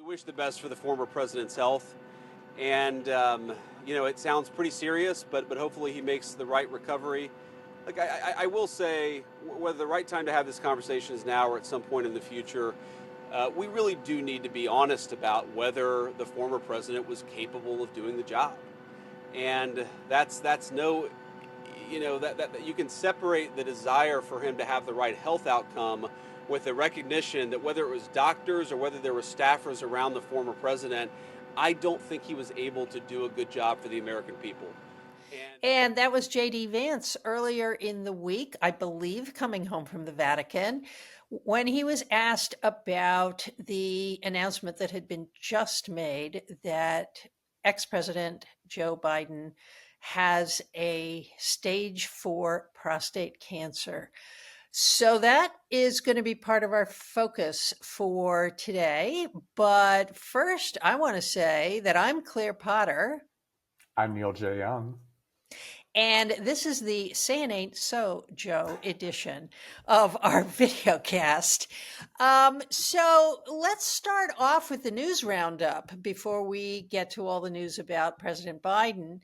We wish the best for the former president's health. And, it sounds pretty serious, but hopefully he makes the right recovery. Like, I will say, whether the right time to have this conversation is now or at some point in the future, we really do need to be honest about whether the former president was capable of doing the job. And that's no, that you can separate the desire for him to have the right health outcome with the recognition that whether it was doctors or whether there were staffers around the former president, I don't think he was able to do a good job for the American people. And that was J.D. Vance earlier in the week, I believe, coming home from the Vatican, when he was asked about the announcement that had been just made that ex-President Joe Biden has a stage 4 prostate cancer. So that is going to be part of our focus for today. But first, I want to say that I'm Claire Potter. I'm Neil J. Young. And this is the Say It Ain't So, Joe edition of our video cast. So let's start off with the news roundup before we get to all the news about President Biden.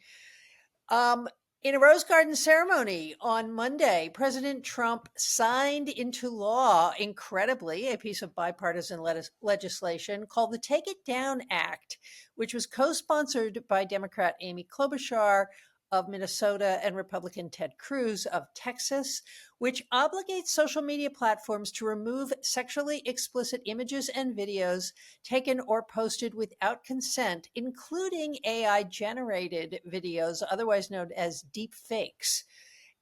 In a Rose Garden ceremony on Monday, President Trump signed into law, incredibly, a piece of bipartisan legislation called the Take It Down Act, which was co-sponsored by Democrat Amy Klobuchar of Minnesota and Republican Ted Cruz of Texas, which obligates social media platforms to remove sexually explicit images and videos taken or posted without consent, including AI-generated videos, otherwise known as deep fakes.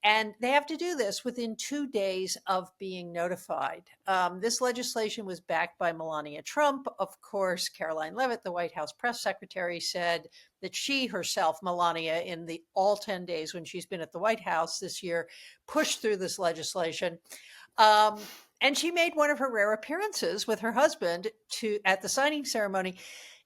And they have to do this within 2 days of being notified. This legislation was backed by Melania Trump. Of course, Caroline Leavitt, the White House press secretary, said that she herself, Melania, in the all 10 days when she's been at the White House this year, pushed through this legislation. And she made one of her rare appearances with her husband at the signing ceremony.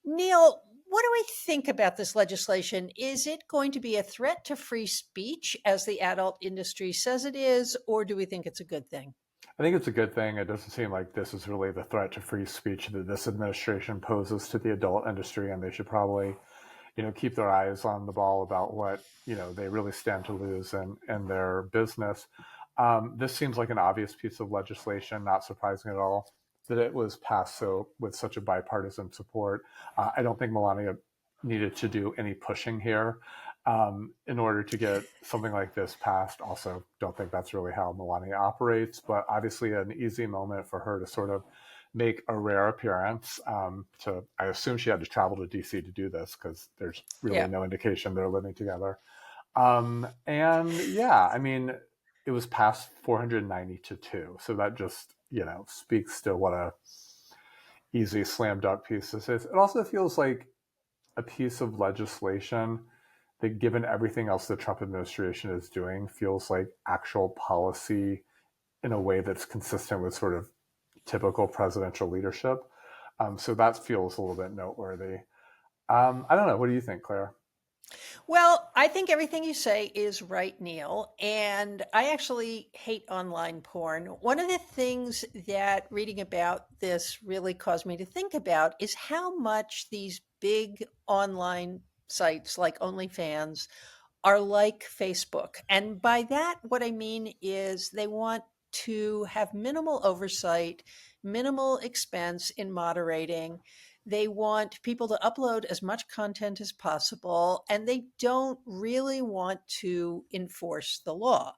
Neil, what do we think about this legislation? Is it going to be a threat to free speech, as the adult industry says it is, or do we think it's a good thing? I think it's a good thing. It doesn't seem like this is really the threat to free speech that this administration poses to the adult industry, and they should probably, keep their eyes on the ball about what, they really stand to lose in their business. This seems like an obvious piece of legislation, not surprising at all that it was passed with such a bipartisan support. I don't think Melania needed to do any pushing here in order to get something like this passed. Also, don't think that's really how Melania operates, but obviously an easy moment for her to sort of make a rare appearance. I assume she had to travel to DC to do this because there's really no indication they're living together. It was passed 490 to 2. So that just, speaks to what a easy slam dunk piece this is. It also feels like a piece of legislation that, given everything else the Trump administration is doing, feels like actual policy in a way that's consistent with sort of typical presidential leadership. So that feels a little bit noteworthy. I don't know. What do you think, Claire? Well, I think everything you say is right, Neil. And I actually hate online porn. One of the things that reading about this really caused me to think about is how much these big online sites like OnlyFans are like Facebook. And by that, what I mean is they want to have minimal oversight, minimal expense in moderating. They want people to upload as much content as possible, and they don't really want to enforce the law.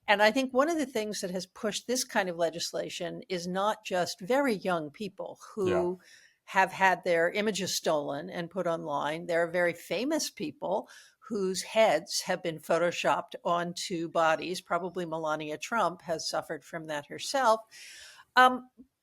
And I think one of the things that has pushed this kind of legislation is not just very young people who have had their images stolen and put online. There are very famous people whose heads have been photoshopped onto bodies. Probably Melania Trump has suffered from that herself.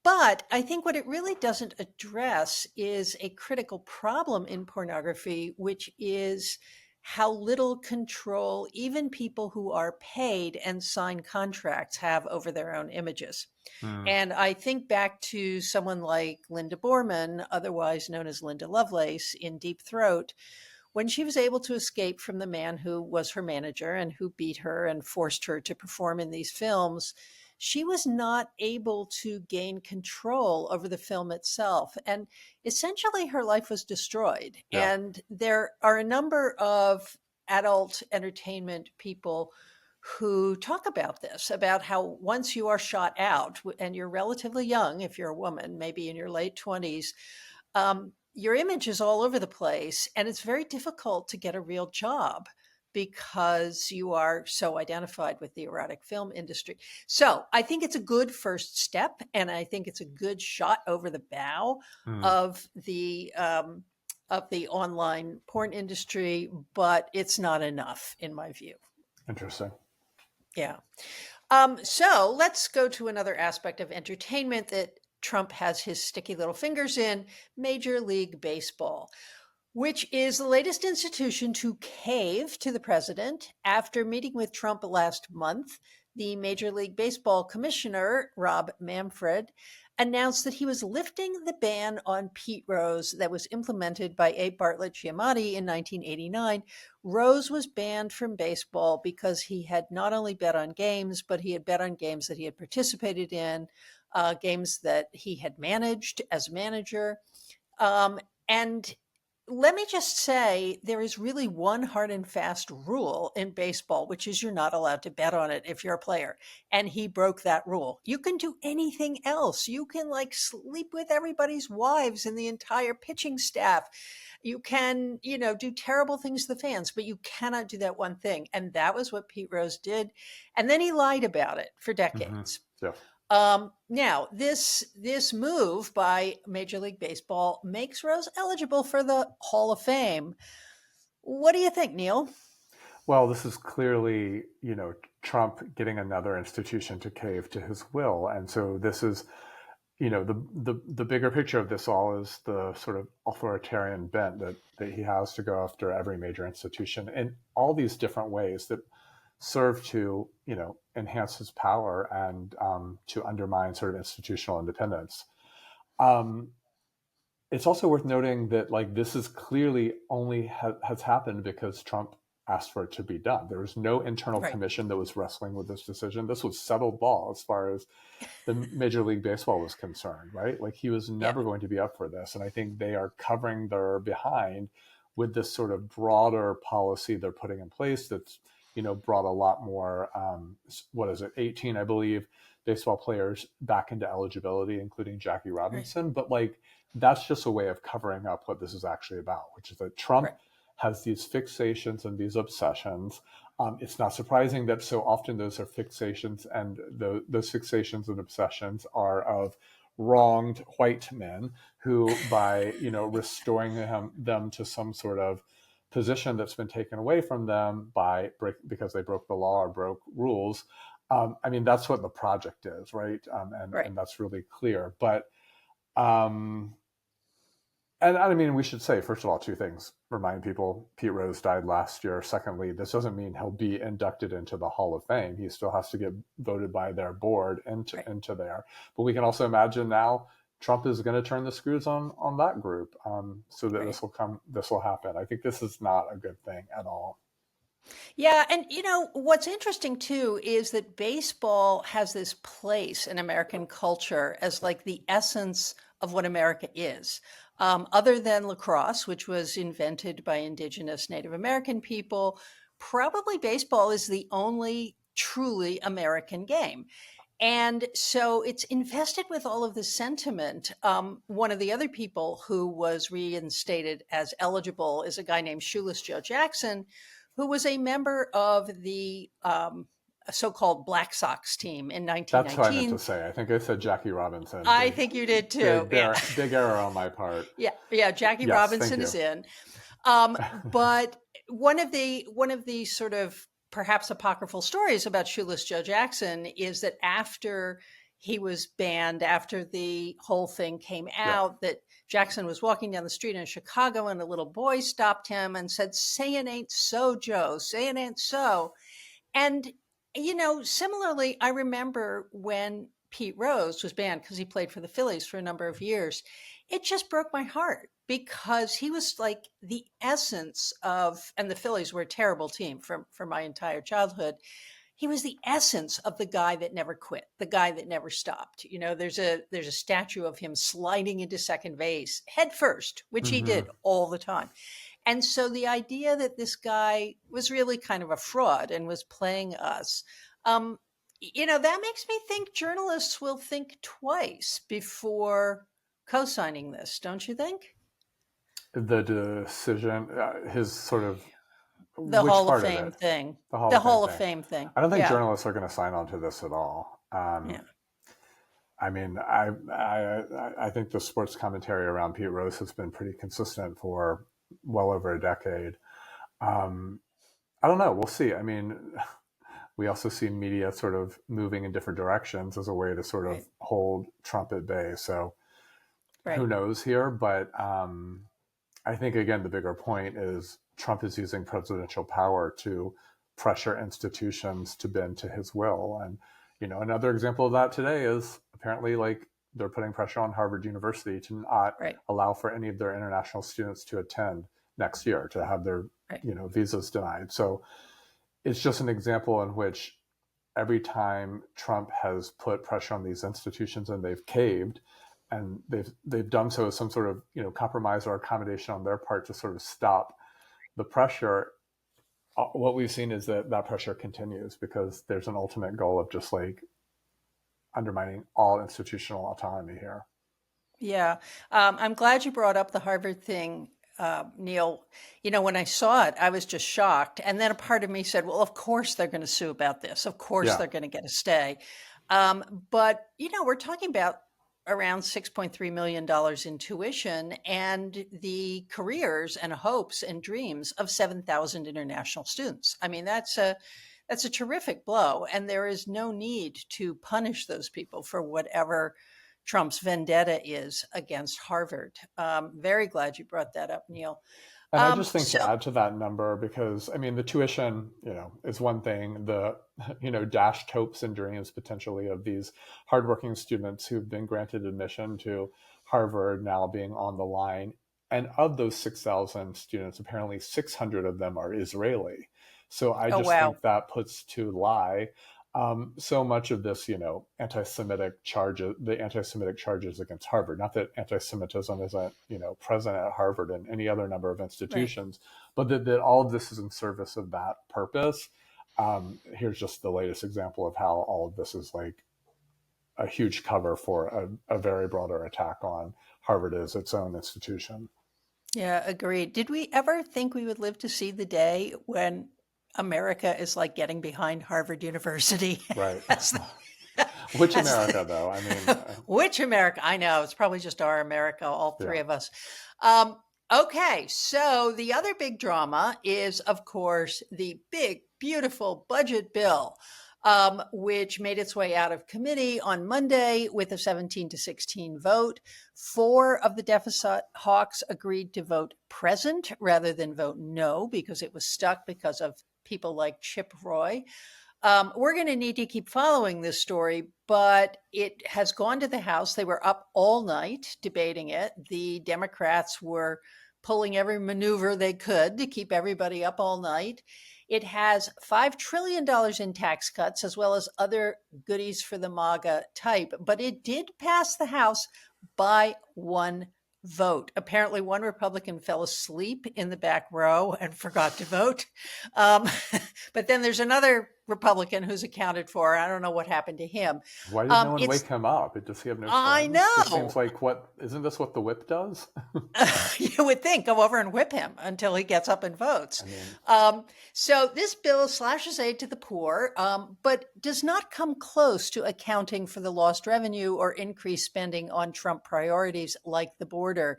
But I think what it really doesn't address is a critical problem in pornography, which is how little control even people who are paid and sign contracts have over their own images. And I think back to someone like Linda Borman, otherwise known as Linda Lovelace in Deep Throat, when she was able to escape from the man who was her manager and who beat her and forced her to perform in these films. she was not able to gain control over the film itself. And essentially, her life was destroyed. Yeah. And there are a number of adult entertainment people who talk about this, about how once you are shot out and you're relatively young, if you're a woman, maybe in your late 20s, your image is all over the place, and it's very difficult to get a real job because you are so identified with the erotic film industry. So I think it's a good first step, and I think it's a good shot over the bow Mm, of the online porn industry, but it's not enough in my view. interesting. Yeah. So let's go to another aspect of entertainment that Trump has his sticky little fingers in: Major League Baseball, which is the latest institution to cave to the president. After meeting with Trump last month, the Major League Baseball commissioner, Rob Manfred, announced that he was lifting the ban on Pete Rose that was implemented by A. Bartlett Giamatti in 1989. Rose was banned from baseball because he had not only bet on games, but he had bet on games that he had participated in, games that he had managed as a manager. And let me just say, there is really one hard and fast rule in baseball, which is you're not allowed to bet on it if you're a player. And he broke that rule. You can do anything else. You can like sleep with everybody's wives and the entire pitching staff. You can, do terrible things to the fans, but you cannot do that one thing. And that was what Pete Rose did. And then he lied about it for Hmm. decades. Yeah. Now, this move by Major League Baseball makes Rose eligible for the Hall of Fame. What do you think, Neil? Well, this is clearly, Trump getting another institution to cave to his will. And so this is, the bigger picture of this all is the sort of authoritarian bent that he has to go after every major institution in all these different ways that serve to, enhance his power and to undermine sort of institutional independence. Um, it's also worth noting that like this is clearly only has happened because Trump asked for it to be done. There was no internal Right. commission that was wrestling with this decision. This was settled law as far as the Major League Baseball was concerned, right? Like he was Yeah. never going to be up for this. And I think they are covering their behind with this sort of broader policy they're putting in place that's, brought a lot more, 18, I believe, baseball players back into eligibility, including Jackie Right. Robinson. But like, that's just a way of covering up what this is actually about, which is that Trump Right. has these fixations and these obsessions. It's not surprising that so often those are fixations, and those fixations and obsessions are of wronged white men who, by restoring them to some sort of position that's been taken away from them because they broke the law or broke rules. I mean, that's what the project is, right? Right. And that's really clear. But um, and I mean, we should say, first of all, two things. Remind people, Pete Rose died last year. Secondly, this doesn't mean he'll be inducted into the Hall of Fame. He still has to get voted by their board Right. into there. But we can also imagine now Trump is going to turn the screws on that group, so that Right. this will happen. I think this is not a good thing at all. Yeah, and what's interesting too is that baseball has this place in American culture as like the essence of what America is. Other than lacrosse, which was invented by indigenous Native American people, probably baseball is the only truly American game. And so it's invested with all of this sentiment. One of the other people who was reinstated as eligible is a guy named Shoeless Joe Jackson, who was a member of the so-called Black Sox team in That's what I meant to 1919. say. I think I said Jackie Robinson. I think you did too. Yeah. Big error on my part. Yeah. Jackie Yes, thank Robinson you. is in. But one of the sort of perhaps apocryphal stories about Shoeless Joe Jackson is that after he was banned, after the whole thing came Yeah. out, that Jackson was walking down the street in Chicago and a little boy stopped him and said, "Say it ain't so, Joe. Say it ain't so." And, similarly, I remember when Pete Rose was banned because he played for the Phillies for a number of years. It just broke my heart because he was like the essence of, and the Phillies were a terrible team for my entire childhood. he was the essence of the guy that never quit, the guy that never stopped. There's a statue of him sliding into second base head first, which he Hmm. did all the time. And so the idea that this guy was really kind of a fraud and was playing us, um, that makes me think journalists will think twice before co-signing this, don't you think? The decision, his sort of, The which Hall of part of Fame it? thing. The Hall The of Fame Hall of thing. Fame thing. I don't think Yeah. journalists are going to sign on to this at all. Yeah. I mean, I think the sports commentary around Pete Rose has been pretty consistent for well over a decade. Um, I don't know. We'll see. I mean, we also see media sort of moving in different directions as a way to sort of Right. hold Trump at bay. So who Right. knows here? But I think, again, the bigger point is Trump is using presidential power to pressure institutions to bend to his will. And, another example of that today is apparently like they're putting pressure on Harvard University to not Right. allow for any of their international students to attend next year, to have their, Right. visas denied. So it's just an example in which every time Trump has put pressure on these institutions and they've caved, and they've done so as some sort of compromise or accommodation on their part to sort of stop the pressure. What we've seen is that pressure continues because there's an ultimate goal of just like undermining all institutional autonomy here. Yeah. I'm glad you brought up the Harvard thing, Neil. When I saw it, I was just shocked. And then a part of me said, well, of course they're going to sue about this. Of course Yeah. they're going to get a stay. But, we're talking about around $6.3 million in tuition and the careers and hopes and dreams of 7,000 international students. I mean, that's a terrific blow. And there is no need to punish those people for whatever Trump's vendetta is against Harvard. Very glad you brought that up, Neil. And I just think to So, add to that number, because I mean, the tuition, is one thing. The, dashed hopes and dreams potentially of these hardworking students who've been granted admission to Harvard now being on the line. And of those 6,000 students, apparently 600 of them are Israeli. So I oh, just wow. think that puts to lie so much of this, anti-Semitic charges, the anti-Semitic charges against Harvard. Not that anti-Semitism isn't, present at Harvard and any other number of Right. institutions, but that all of this is in service of that purpose. Here's just the latest example of how all of this is like a huge cover for a very broader attack on Harvard as its own institution. Yeah, agreed. Did we ever think we would live to see the day when America is like getting behind Harvard University? Right. As the, Which as America, though? I mean, which America? I know it's probably just our America, all three yeah. of us. Um, okay, so the other big drama is, of course, the big, beautiful budget bill, which made its way out of committee on Monday with a 17-16 vote. 4 of the deficit hawks agreed to vote present rather than vote no because it was stuck because of people like Chip Roy. We're going to need to keep following this story, but it has gone to the House. They were up all night debating it. The Democrats were pulling every maneuver they could to keep everybody up all night. It has $5 trillion in tax cuts, as well as other goodies for the MAGA type, but it did pass the House by one vote. Apparently, one Republican fell asleep in the back row and forgot to vote. Um, but then there's another Republican who's accounted for. I don't know what happened to him. Why did no one It's wake him up? Does he have no I friends? This seems know. like isn't this what the whip does? You would think go over and whip him until he gets up and votes. I mean, So this bill slashes aid to the poor, but does not come close to accounting for the lost revenue or increased spending on Trump priorities like the border.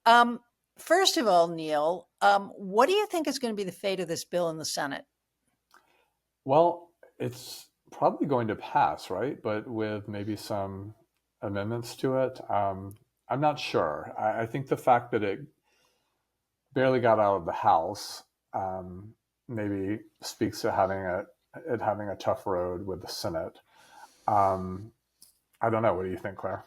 Um, First of all, Neil, what do you think is going to be the fate of this bill in the Senate? well, it's probably going to pass, right? But with maybe some amendments to it. I'm not sure. I think the fact that it barely got out of the House maybe speaks to it having a tough road with the Senate. Um, I don't know. What do you think, Claire?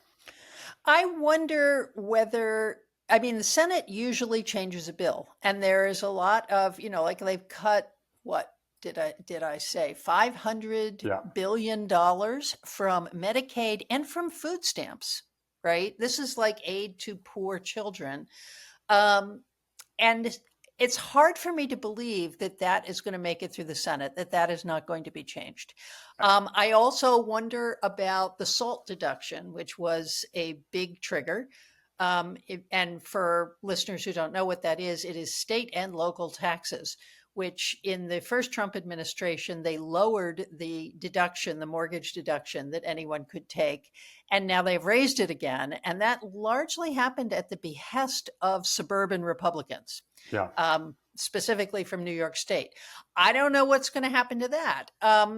I wonder whether, I mean, the Senate usually changes a bill, and there is a lot of, like they've cut what? did I say $500 Yeah. billion from Medicaid and from food stamps, right? This is like aid to poor children. Um, and it's hard for me to believe that that is going to make it through the Senate, that that is not going to be changed. I also wonder about the SALT deduction, which was a big trigger. And for listeners who don't know what that is, it is state and local taxes, which in the first Trump administration, they lowered the deduction, the mortgage deduction that anyone could take. And now they've raised it again. And that largely happened at the behest of suburban Republicans, Yeah. specifically from New York State. I don't know what's going to happen to that.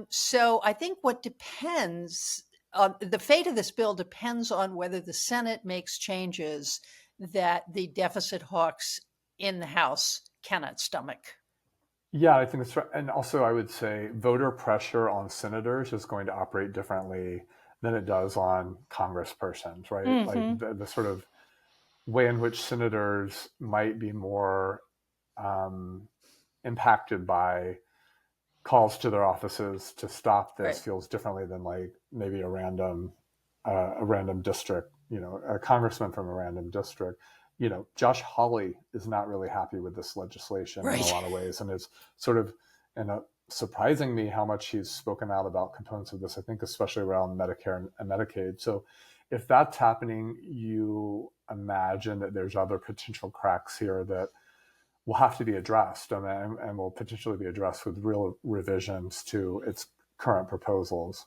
So I think what depends on the fate of this bill depends on whether the Senate makes changes that the deficit hawks in the House cannot stomach. Yeah, I think that's right. And also, I would say voter pressure on senators is going to operate differently than it does on congresspersons, right? Mm-hmm. Like the sort of way in which senators might be more impacted by calls to their offices to stop this Right. feels differently than like maybe a random district, a congressman from a random district. Josh Hawley is not really happy with this legislation in a Right. lot of ways, and it's sort of surprising me how much he's spoken out about components of this. I think especially around Medicare and Medicaid. So if that's happening, you imagine that there's other potential cracks here that will have to be addressed, and will potentially be addressed with real revisions to its current proposals.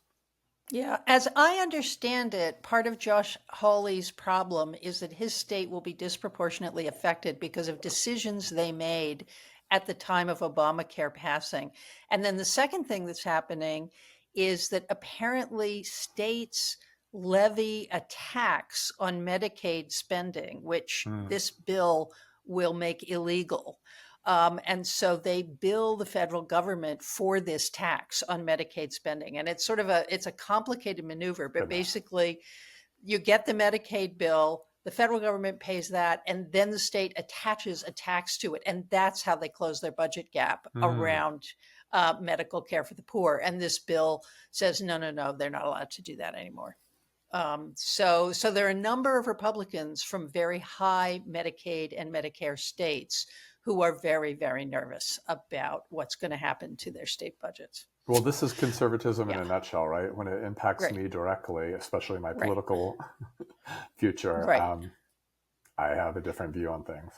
Yeah, as I understand it, part of Josh Hawley's problem is that his state will be disproportionately affected because of decisions they made at the time of Obamacare passing. And then the second thing that's happening is that apparently states levy a tax on Medicaid spending, which this bill will make illegal. And so they bill the federal government for this tax on Medicaid spending. And it's sort of it's a complicated maneuver, but basically you get the Medicaid bill, the federal government pays that, and then the state attaches a tax to it. And that's how they close their budget gap around medical care for the poor. And this bill says, no, they're not allowed to do that anymore. So there are a number of Republicans from very high Medicaid and Medicare states who are very, very nervous about what's going to happen to their state budgets. Well, this is conservatism in a nutshell, right? When it impacts Right. me directly, especially my Right. political future, Right. I have a different view on things.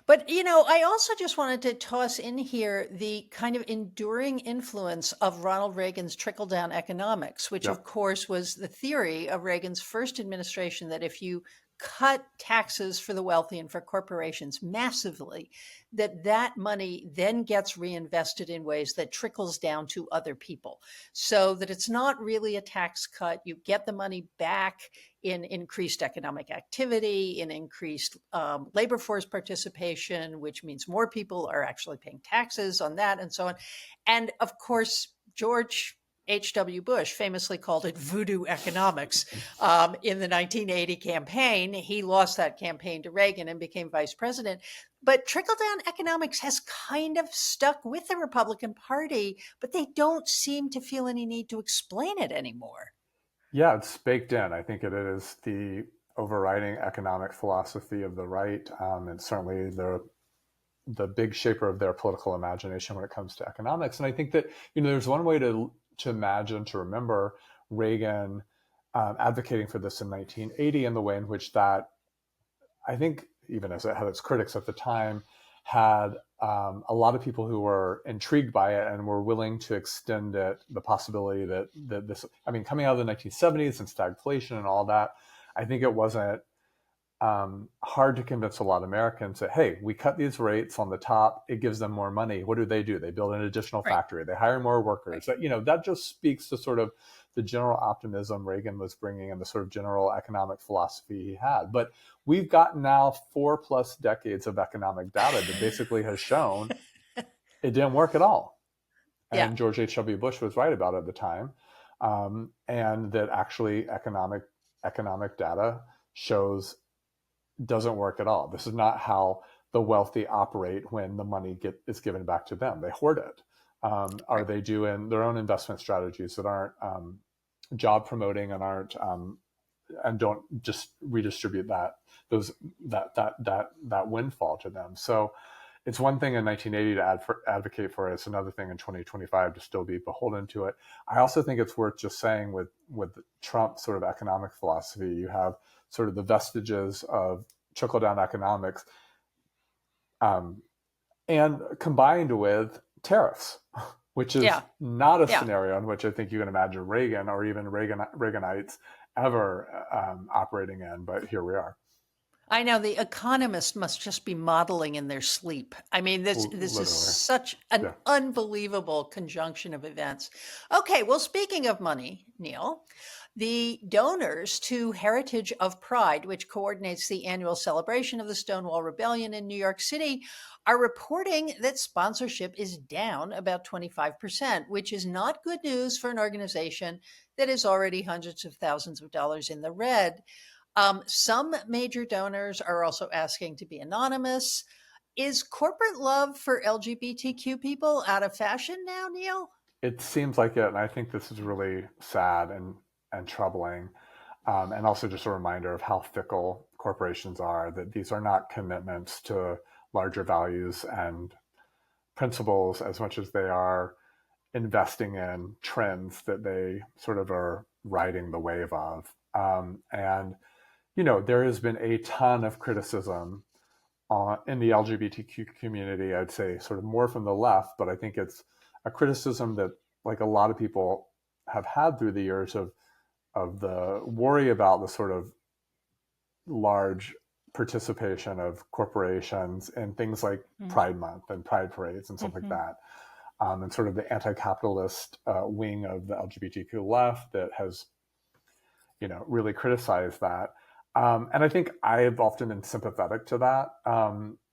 But, I also just wanted to toss in here the kind of enduring influence of Ronald Reagan's trickle-down economics, which, of course, was the theory of Reagan's first administration that if you cut taxes for the wealthy and for corporations massively, that money then gets reinvested in ways that trickles down to other people, so that it's not really a tax cut. You get the money back in increased economic activity, in increased labor force participation, which means more people are actually paying taxes on that and so on. And of course, George H.W. Bush famously called it voodoo economics in the 1980 campaign. He lost that campaign to Reagan and became vice president. But trickle-down economics has kind of stuck with the Republican Party, but they don't seem to feel any need to explain it anymore. Yeah, it's baked in. I think it is the overriding economic philosophy of the right, and certainly the big shaper of their political imagination when it comes to economics. And I think that there's one way to imagine, to remember Reagan advocating for this in 1980, and the way in which that, I think, even as it had its critics at the time, had a lot of people who were intrigued by it and were willing to extend it, the possibility that this, coming out of the 1970s and stagflation and all that, I think it wasn't hard to convince a lot of Americans that, hey, we cut these rates on the top, it gives them more money. What do? They build an additional factory. They hire more workers. That just speaks to sort of the general optimism Reagan was bringing and the sort of general economic philosophy he had. But we've gotten now 4+ decades of economic data that basically has shown it didn't work at all. And George H.W. Bush was right about it at the time. And that actually economic data shows doesn't work at all. This is not how the wealthy operate when the money is given back to them. They hoard it. Are they doing their own investment strategies that aren't job promoting and aren't and don't just redistribute that windfall to them? So it's one thing in 1980 to advocate for it. It's another thing in 2025 to still be beholden to it. I also think it's worth just saying with Trump's sort of economic philosophy, you have sort of the vestiges of trickle down economics, and combined with tariffs, which is not a scenario in which I think you can imagine Reagan or even Reaganites ever operating in, but here we are. I know the economists must just be modeling in their sleep. I mean, this Literally. is such an unbelievable conjunction of events. Okay, well, speaking of money, Neil, the donors to Heritage of Pride, which coordinates the annual celebration of the Stonewall Rebellion in New York City, are reporting that sponsorship is down about 25%, which is not good news for an organization that is already hundreds of thousands of dollars in the red. Some major donors are also asking to be anonymous. Is corporate love for LGBTQ people out of fashion now, Neil? It seems like it, and I think this is really sad and troubling, and also just a reminder of how fickle corporations are, that these are not commitments to larger values and principles as much as they are investing in trends that they sort of are riding the wave of. And there has been a ton of criticism in the LGBTQ community, I'd say sort of more from the left, but I think it's a criticism that like a lot of people have had through the years of the worry about the sort of large participation of corporations in things like Pride Month and Pride parades and stuff like that. And sort of the anti-capitalist wing of the LGBTQ left that has, really criticized that. And I think I've often been sympathetic to that.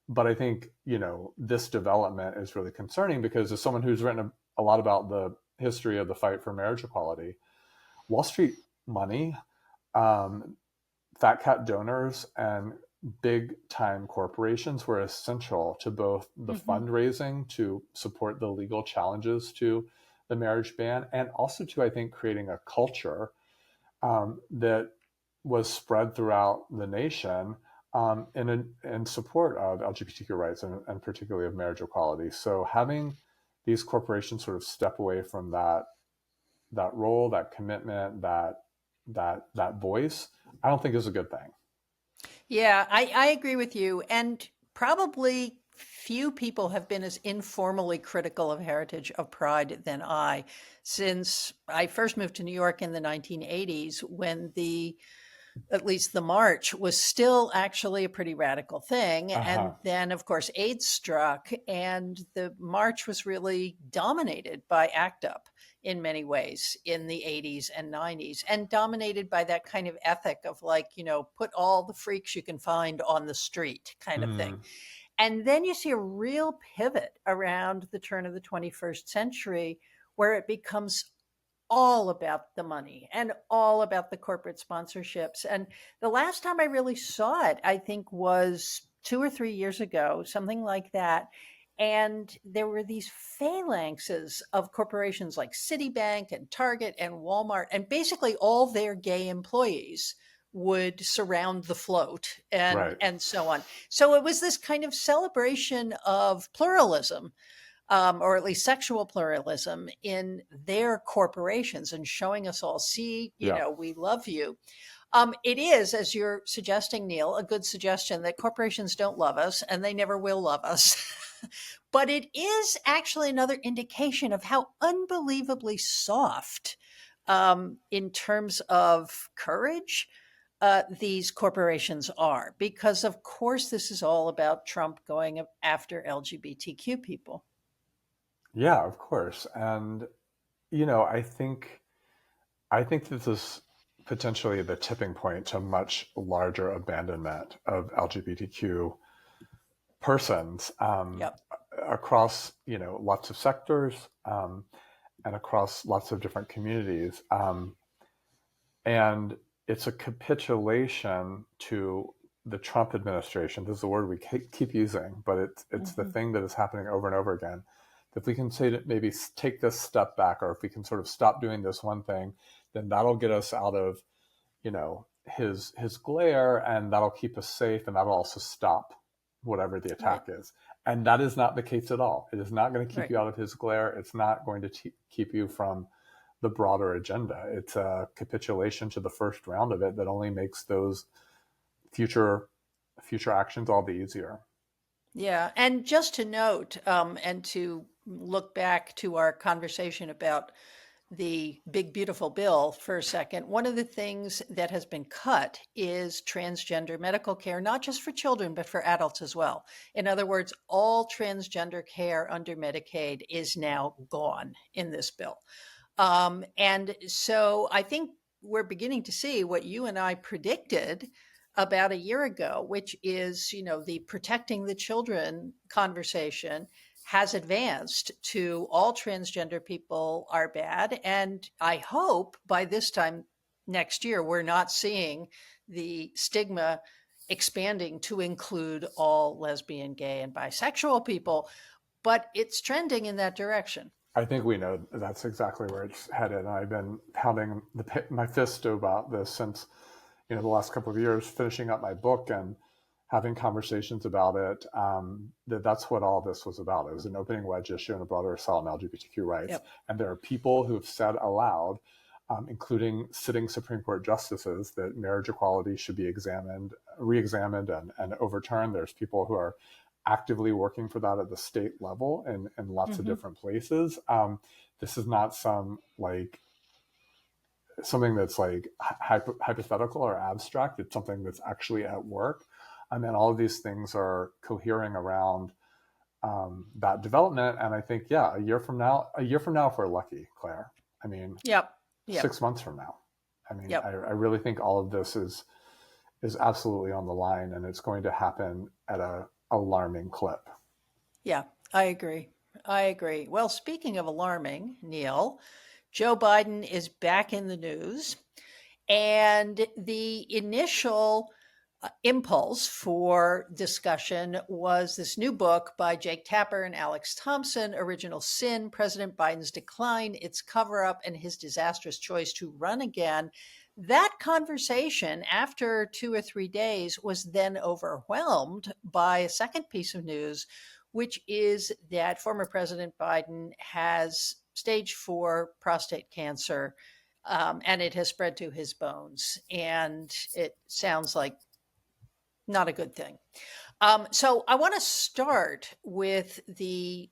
But I think, this development is really concerning because as someone who's written a lot about the history of the fight for marriage equality, Wall Street money, fat cat donors, and big time corporations were essential to both the fundraising to support the legal challenges to the marriage ban and also to, I think, creating a culture that was spread throughout the nation in support of LGBTQ rights and particularly of marriage equality. So having these corporations sort of step away from that role, that commitment, that voice, I don't think is a good thing. Yeah, I agree with you. And probably few people have been as informally critical of Heritage of Pride than I, since I first moved to New York in the 1980s when at least the march was still actually a pretty radical thing. And then, of course, AIDS struck, and the march was really dominated by ACT UP in many ways in the 80s and 90s, and dominated by that kind of ethic of like, put all the freaks you can find on the street kind of thing. And then you see a real pivot around the turn of the 21st century where it becomes all about the money and all about the corporate sponsorships. And the last time I really saw it, I think, was 2 or 3 years ago, something like that. And there were these phalanxes of corporations like Citibank and Target and Walmart, and basically all their gay employees would surround the float and so on. So it was this kind of celebration of pluralism, or at least sexual pluralism in their corporations, and showing us all, see, we love you. It is, as you're suggesting, Neil, a good suggestion that corporations don't love us and they never will love us. But it is actually another indication of how unbelievably soft, in terms of courage, these corporations are. Because, of course, this is all about Trump going after LGBTQ people. Yeah, of course. And, I think this is potentially the tipping point to much larger abandonment of LGBTQ persons across, lots of sectors and across lots of different communities. And it's a capitulation to the Trump administration. This is the word we keep using, but it's the thing that is happening over and over again. if we can say that maybe take this step back, or if we can sort of stop doing this one thing, then that'll get us out of, his glare, and that'll keep us safe, and that'll also stop whatever the attack is. And that is not the case at all. It is not going to keep you out of his glare. It's not going to keep you from the broader agenda. It's a capitulation to the first round of it that only makes those future actions all the easier. Yeah, and just to note, and to look back to our conversation about the big beautiful bill for a second, one of the things that has been cut is transgender medical care, not just for children, but for adults as well. In other words, all transgender care under Medicaid is now gone in this bill. And so I think we're beginning to see what you and I predicted about a year ago, which is, the protecting the children conversation has advanced to all transgender people are bad. And I hope by this time next year, we're not seeing the stigma expanding to include all lesbian, gay, and bisexual people, but it's trending in that direction. I think we know that's exactly where it's headed. And I've been pounding my fist about this since, the last couple of years, finishing up my book and having conversations about it. That's what all this was about. It was an opening wedge issue and a broader assault on LGBTQ rights. Yep. And there are people who have said aloud, including sitting Supreme Court justices, that marriage equality should be re-examined and overturned. There's people who are actively working for that at the state level and in lots of different places. This is not something that's hypothetical or abstract. It's something that's actually at work. And all of these things are cohering around that development. And I think, a year from now, if we're lucky, Claire, Yep. 6 months from now, I really think all of this is absolutely on the line, and it's going to happen at a alarming clip. Yeah, I agree. Well, speaking of alarming, Neil, Joe Biden is back in the news, and the initial impulse for discussion was this new book by Jake Tapper and Alex Thompson, Original Sin: President Biden's Decline, Its Cover-Up, and His Disastrous Choice to Run Again. That conversation, after 2 or 3 days, was then overwhelmed by a second piece of news, which is that former President Biden has stage 4 prostate cancer, and it has spread to his bones. And it sounds like not a good thing. So I want to start with the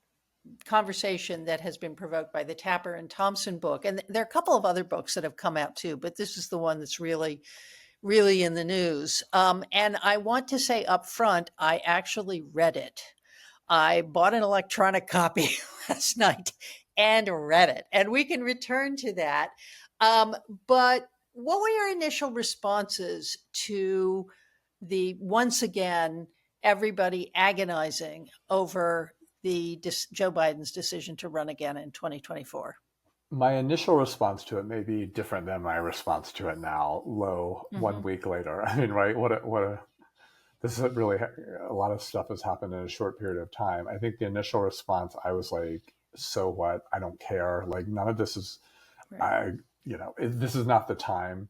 conversation that has been provoked by the Tapper and Thompson book. And there are a couple of other books that have come out too, but this is the one that's really, really in the news. And I want to say up front, I actually read it. I bought an electronic copy last night and read it. And we can return to that. But what were your initial responses to once again, everybody agonizing over Joe Biden's decision to run again in 2024? My initial response to it may be different than my response to it now, 1 week later. Right? This is really, a lot of stuff has happened in a short period of time. I think the initial response, I was like, so what? I don't care. None of this is, right. This is not the time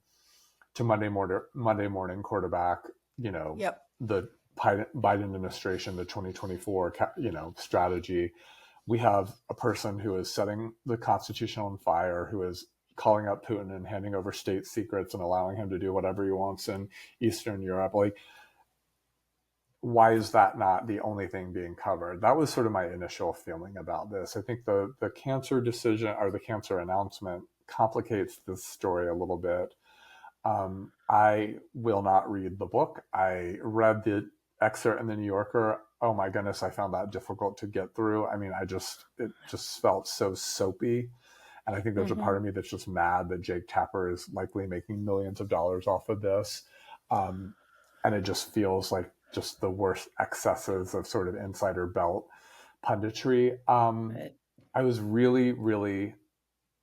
to Monday morning quarterback, the Biden administration, the 2024, strategy. We have a person who is setting the Constitution on fire, who is calling up Putin and handing over state secrets and allowing him to do whatever he wants in Eastern Europe. Why is that not the only thing being covered? That was sort of my initial feeling about this. I think the cancer decision, or the cancer announcement, complicates this story a little bit. I will not read the book. I read the excerpt in the New Yorker. Oh my goodness, I found that difficult to get through. It just felt so soapy. And I think there's a part of me that's just mad that Jake Tapper is likely making millions of dollars off of this. And it just feels like just the worst excesses of sort of insider belt punditry. Right. I was really, really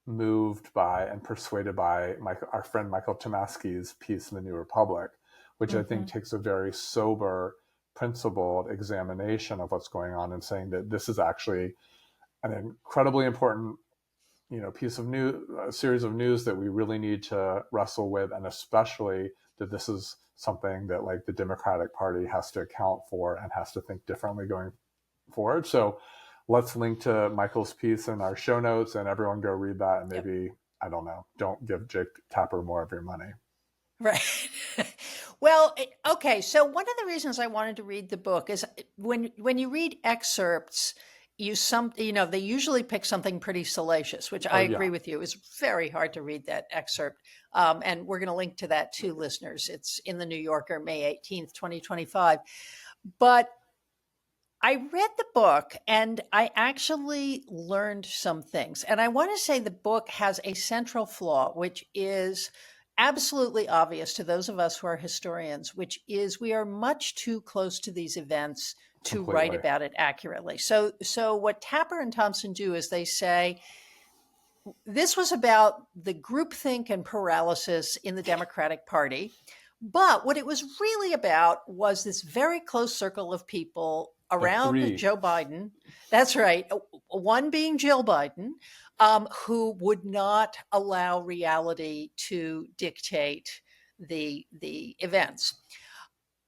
moved by and persuaded by our friend Michael Tomasky's piece in the New Republic, which I think takes a very sober, principled examination of what's going on and saying that this is actually an incredibly important, piece of news, a series of news that we really need to wrestle with, and especially that this is something that like the Democratic Party has to account for and has to think differently going forward. So let's link to Michael's piece in our show notes, and everyone go read that, and maybe, I don't know, don't give Jake Tapper more of your money. Right. Well, okay. So one of the reasons I wanted to read the book is when you read excerpts, they usually pick something pretty salacious, which I agree with you. It's very hard to read that excerpt. And we're going to link to that too, listeners. It's in the New Yorker, May 18th, 2025. But I read the book and I actually learned some things. And I want to say the book has a central flaw, which is absolutely obvious to those of us who are historians, which is we are much too close to these events to write about it accurately. So what Tapper and Thompson do is they say, this was about the groupthink and paralysis in the Democratic Party. But what it was really about was this very close circle of people around Joe Biden. That's right. One being Jill Biden, who would not allow reality to dictate the events.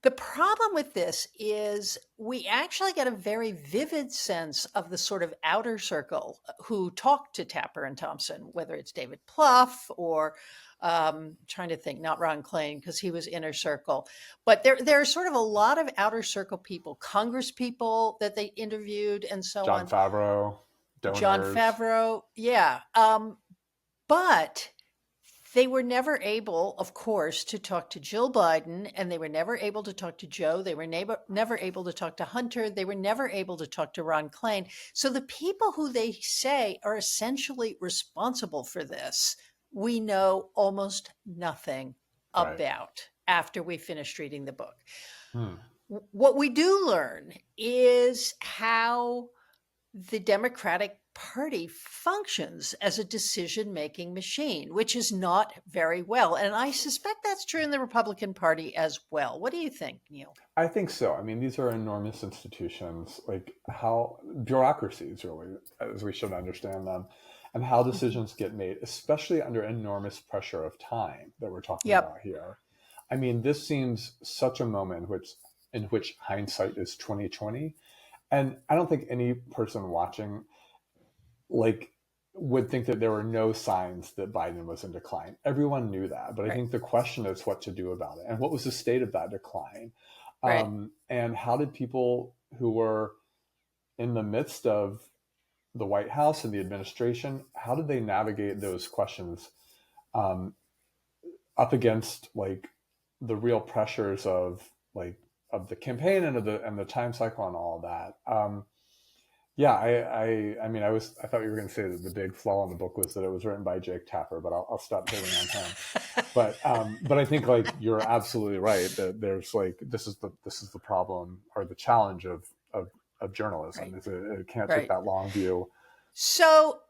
The problem with this is we actually get a very vivid sense of the sort of outer circle who talked to Tapper and Thompson, whether it's David Plouffe or trying to think, not Ron Klain, because he was inner circle. But there are sort of a lot of outer circle people, Congress people that they interviewed and so on. John Favreau, donors. John Favreau, yeah. But they were never able, of course, to talk to Jill Biden, and they were never able to talk to Joe. They were never able to talk to Hunter. They were never able to talk to Ron Klain. So the people who they say are essentially responsible for this, we know almost nothing about after we finished reading the book. What we do learn is how the Democratic Party functions as a decision-making machine, which is not very well. And I suspect that's true in the Republican Party as well. What do you think, Neil? I think so. I mean, these are enormous institutions, like how bureaucracies really, as we should understand them, and how decisions get made, especially under enormous pressure of time that we're talking about here. I mean, this seems such a moment in which hindsight is 2020. And I don't think any person watching would think that there were no signs that Biden was in decline. Everyone knew that, but I think the question is what to do about it, and what was the state of that decline, and how did people who were in the midst of the White House and the administration, how did they navigate those questions up against the real pressures of the campaign and the time cycle and all of that. I mean, I thought you were going to say that the big flaw in the book was that it was written by Jake Tapper, but I'll stop hitting on him. But I think you're absolutely right that there's this is the problem or the challenge of journalism. It can't take that long view. So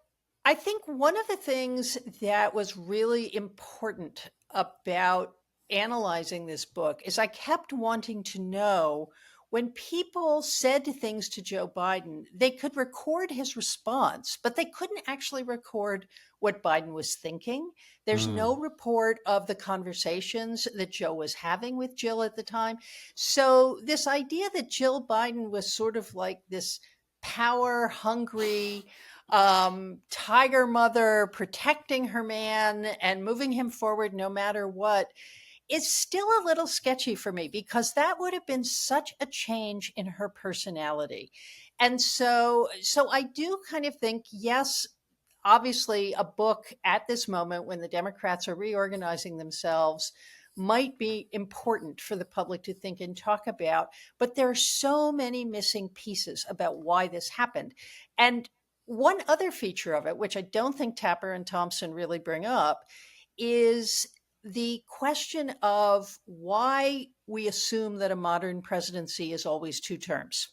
I think one of the things that was really important about analyzing this book is I kept wanting to know, when people said things to Joe Biden, they could record his response, but they couldn't actually record what Biden was thinking. There's no report of the conversations that Joe was having with Jill at the time. So this idea that Jill Biden was sort of like this power-hungry tiger mother protecting her man and moving him forward no matter what, it's still a little sketchy for me, because that would have been such a change in her personality. And so I do kind of think, yes, obviously a book at this moment when the Democrats are reorganizing themselves might be important for the public to think and talk about, but there are so many missing pieces about why this happened. And one other feature of it, which I don't think Tapper and Thompson really bring up, is the question of why we assume that a modern presidency is always 2 terms.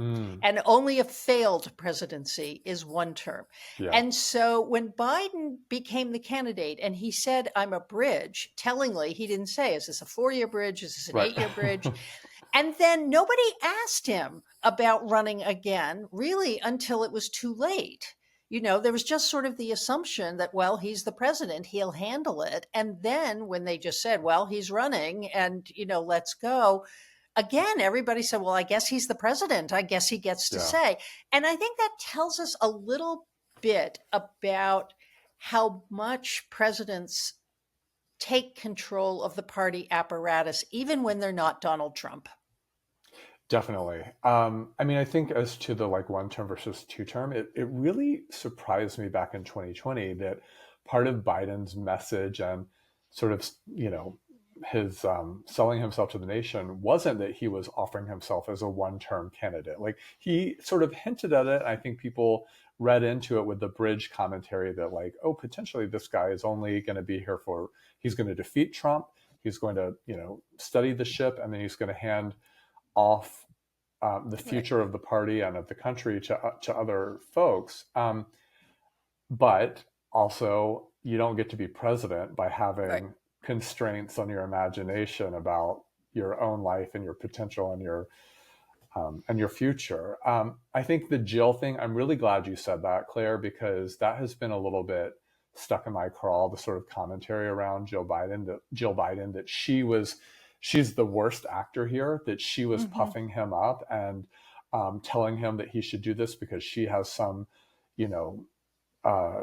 And only a failed presidency is 1 term. And so when Biden became the candidate and he said, I'm a bridge, tellingly, he didn't say, is this a 4-year bridge? Is this an 8-year bridge? And then nobody asked him about running again, really, until it was too late. There was just sort of the assumption that, well, he's the president, he'll handle it. And then when they just said, well, he's running and, let's go, again, everybody said, well, I guess he's the president. I guess he gets to Yeah, say. And I think that tells us a little bit about how much presidents take control of the party apparatus, even when they're not Donald Trump. definitely. I mean, I think as to the like one term versus two term, it really surprised me back in 2020 that part of Biden's message and sort of, his selling himself to the nation wasn't that he was offering himself as a one-term candidate. Like he sort of hinted at it. I think people read into it with the bridge commentary that like, oh, potentially this guy is only going to be here he's going to defeat Trump. He's going to, study the ship, and then he's going to hand off the Right. future of the party and of the country to other folks. But also, you don't get to be president by having Right. constraints on your imagination about your own life and your potential and your future. I think the Jill thing, I'm really glad you said that, Claire, because that has been a little bit stuck in my craw, the sort of commentary around Jill Biden, that she's the worst actor here, that she was puffing him up and telling him that he should do this because she has some, uh,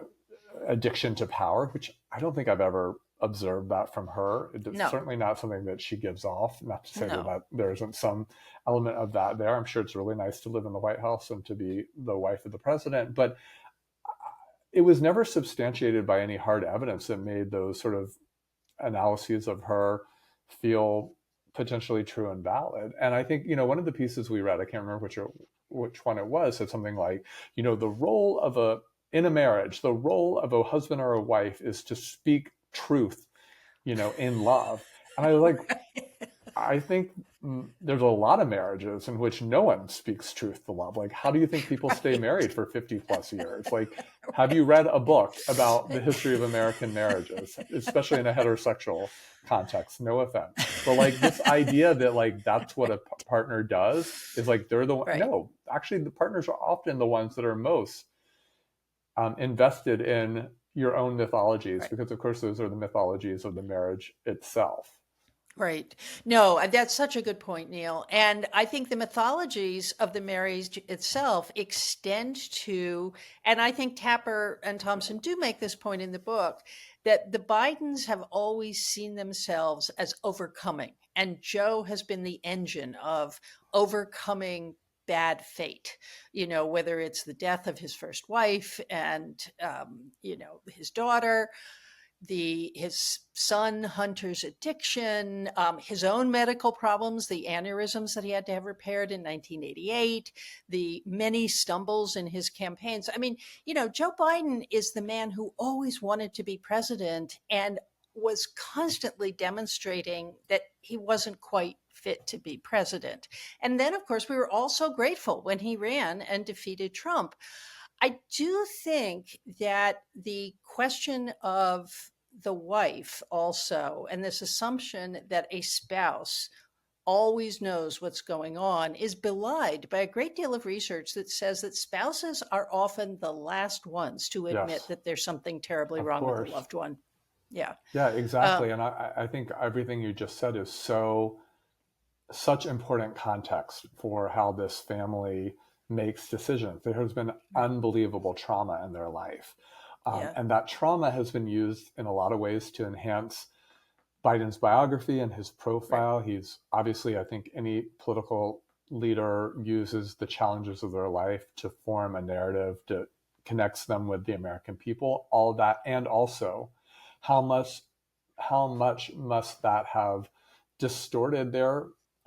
addiction to power, which I don't think I've ever observed that from her. It's No. certainly not something that she gives off. Not to say No. that there isn't some element of that there. I'm sure it's really nice to live in the White House and to be the wife of the president, but it was never substantiated by any hard evidence that made those sort of analyses of her feel potentially true and valid. And I think, one of the pieces we read, I can't remember which one it was, said something like, the role of in a marriage, the role of a husband or a wife is to speak truth, in love. And I was like, I think there's a lot of marriages in which no one speaks truth to love. Like, how do you think people stay Right. married for 50 plus years? Like, have you read a book about the history of American marriages, especially in a heterosexual context? No offense. But like this idea that like that's what a partner does is like they're the one. Right. No, actually, the partners are often the ones that are most invested in your own mythologies, Right. because of course those are the mythologies of the marriage itself. Right. No, that's such a good point, Neil. And I think the mythologies of the marriage itself extend to, and I think Tapper and Thompson do make this point in the book, that the Bidens have always seen themselves as overcoming. And Joe has been the engine of overcoming bad fate, whether it's the death of his first wife and, his daughter, his son Hunter's addiction, his own medical problems, the aneurysms that he had to have repaired in 1988, the many stumbles in his campaigns. I mean, Joe Biden is the man who always wanted to be president and was constantly demonstrating that he wasn't quite fit to be president. And then, of course, we were all so grateful when he ran and defeated Trump. I do think that the question of the wife also, and this assumption that a spouse always knows what's going on, is belied by a great deal of research that says that spouses are often the last ones to admit Yes, that there's something terribly of wrong with course. a loved one. Yeah. Yeah, exactly. Um, And I think everything you just said is such important context for how this family makes decisions. There has been unbelievable trauma in their life. yeah. And that trauma has been used in a lot of ways to enhance Biden's biography and his Right. profile. He's obviously, I think any political leader uses the challenges of their life to form a narrative that connects them with the American people, all that. And also how much must that have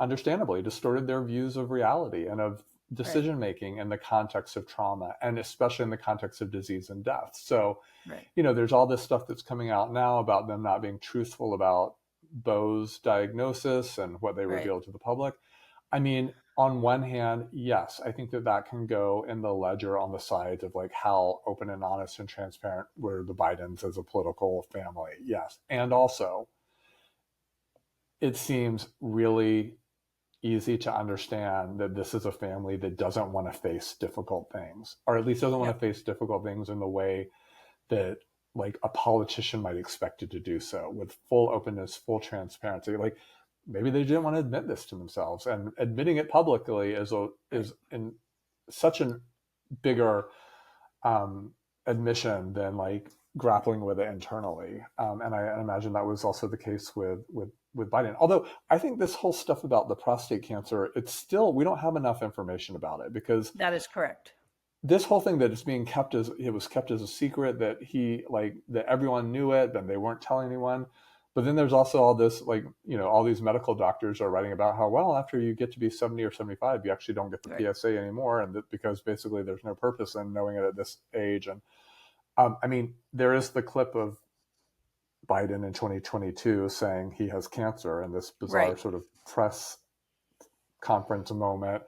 understandably distorted their views of reality and of Right. decision making in the context of trauma, and especially in the context of disease and death. So, Right. there's all this stuff that's coming out now about them not being truthful about Bo's diagnosis and what they Right. revealed to the public. I mean, on one hand, yes, I think that can go in the ledger on the side of like how open and honest and transparent were the Bidens as a political family. Yes. And also, it seems really easy to understand that this is a family that doesn't want to face difficult things, or at least doesn't want to face difficult things in the way that like a politician might expect it to do so, with full openness, full transparency. Like maybe they didn't want to admit this to themselves, and admitting it publicly is in such a bigger admission than like grappling with it internally. And I imagine that was also the case with Biden. Although I think this whole stuff about the prostate cancer, it's still, we don't have enough information about it, because That is correct. this whole thing that it's being kept as, it was kept as a secret, that he like, that everyone knew it, then they weren't telling anyone. But then there's also all this, like, you know, all these medical doctors are writing about how, well, after you get to be 70 or 75, you actually don't get the PSA anymore. And that because basically there's no purpose in knowing it at this age. And I mean, there is the clip of Biden in 2022 saying he has cancer in this bizarre sort of press conference moment.